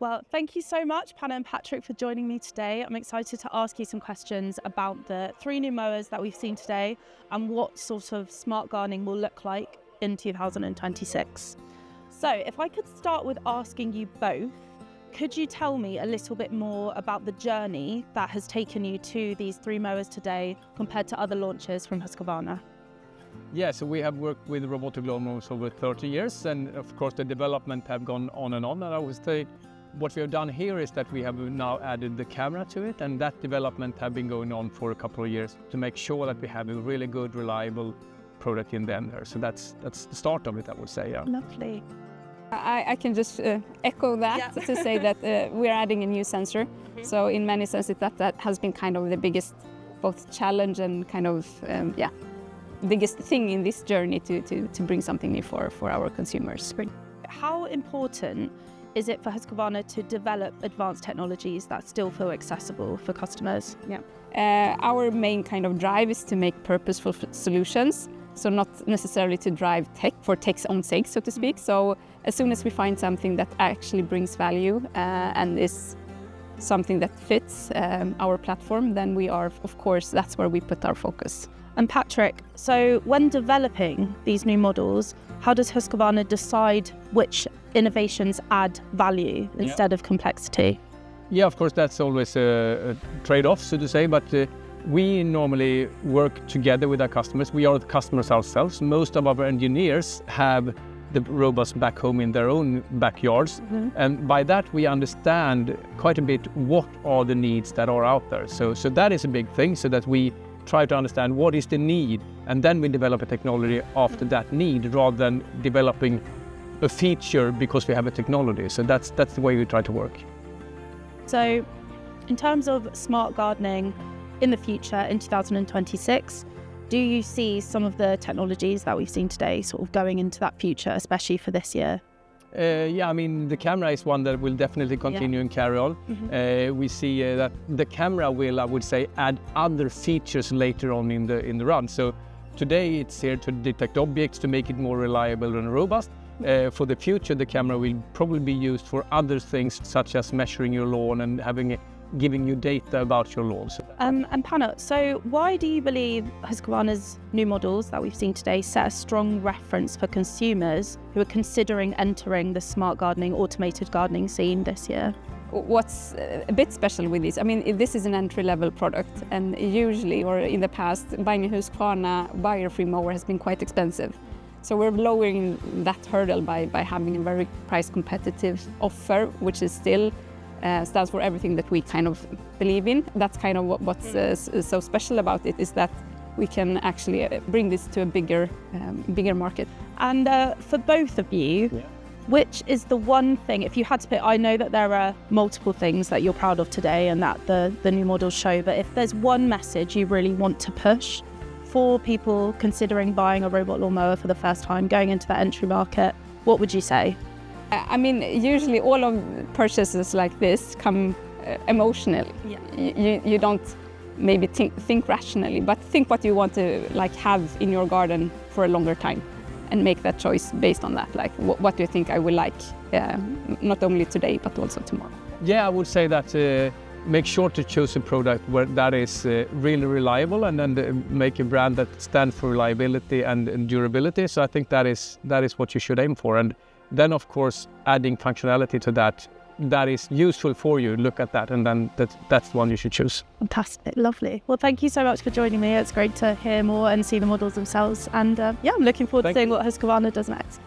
Well, thank you so much, Panna and Patrick, for joining me today. I'm excited to ask you some questions about the 3 new mowers that we've seen today and what sort of smart gardening will look like in 2026. So if I could start with asking you both, could you tell me a little bit more about the journey that has taken you to these 3 mowers today compared to other launches from Husqvarna? Yeah, so we have worked with robotic lawnmowers over 30 years, and of course the development have gone on. And I would say what we have done here is that we have now added the camera to it, and that development have been going on for a couple of years to make sure that we have a really good, reliable product in the end there. So that's the start of it, I would say. Yeah. Lovely. I can just echo that to say that we're adding a new sensor. So in many senses that has been kind of the biggest both challenge and kind of biggest thing in this journey to bring something new for our consumers. How important is it for Husqvarna to develop advanced technologies that still feel accessible for customers? Our main kind of drive is to make purposeful solutions. So not necessarily to drive tech for tech's own sake, so to speak. So as soon as we find something that actually brings value and is something that fits our platform, then we are, of course, that's where we put our focus. And Patrick, so when developing these new models, how does Husqvarna decide which innovations add value instead of complexity? Yeah, of course, that's always a trade-off, so to say, but we normally work together with our customers. We are the customers ourselves. Most of our engineers have the robots back home in their own backyards. And by that we understand quite a bit what are the needs that are out there. So that is a big thing, so that we try to understand what is the need, and then we develop a technology after that need, rather than developing a feature because we have a technology. So that's the way we try to work. So in terms of smart gardening, in the future, in 2026, do you see some of the technologies that we've seen today sort of going into that future, especially for this year? Yeah, I mean, the camera is one that will definitely continue and carry on. We see that the camera will, I would say, add other features later on in the run. So today it's here to detect objects, to make it more reliable and robust. For the future, the camera will probably be used for other things, such as measuring your lawn and giving you data about your lawns. And Panna, so why do you believe Husqvarna's new models that we've seen today set a strong reference for consumers who are considering entering the smart gardening, automated gardening scene this year? What's a bit special with this, I mean, this is an entry-level product, and usually, or in the past, buying a Husqvarna wire-free mower has been quite expensive. So we're lowering that hurdle by having a very price-competitive offer, which is still stands for everything that we kind of believe in. That's kind of what's so special about it, is that we can actually bring this to a bigger market. And for both of you, which is the one thing, if you had to pick, I know that there are multiple things that you're proud of today and that the new models show, but if there's one message you really want to push for people considering buying a robot lawnmower for the first time, going into that entry market, what would you say? I mean, usually all of purchases like this come emotionally. You don't maybe think rationally, but think what you want to have in your garden for a longer time, and make that choice based on that. Like, what do you think I will like, not only today but also tomorrow? Yeah, I would say that make sure to choose a product that is really reliable, and then make a brand that stands for reliability and durability. So I think that is what you should aim for. And then, of course, adding functionality to that is useful for you. Look at that, and then that's the one you should choose. Fantastic, lovely. Well, thank you so much for joining me. It's great to hear more and see the models themselves. And I'm looking forward to seeing what Husqvarna does next.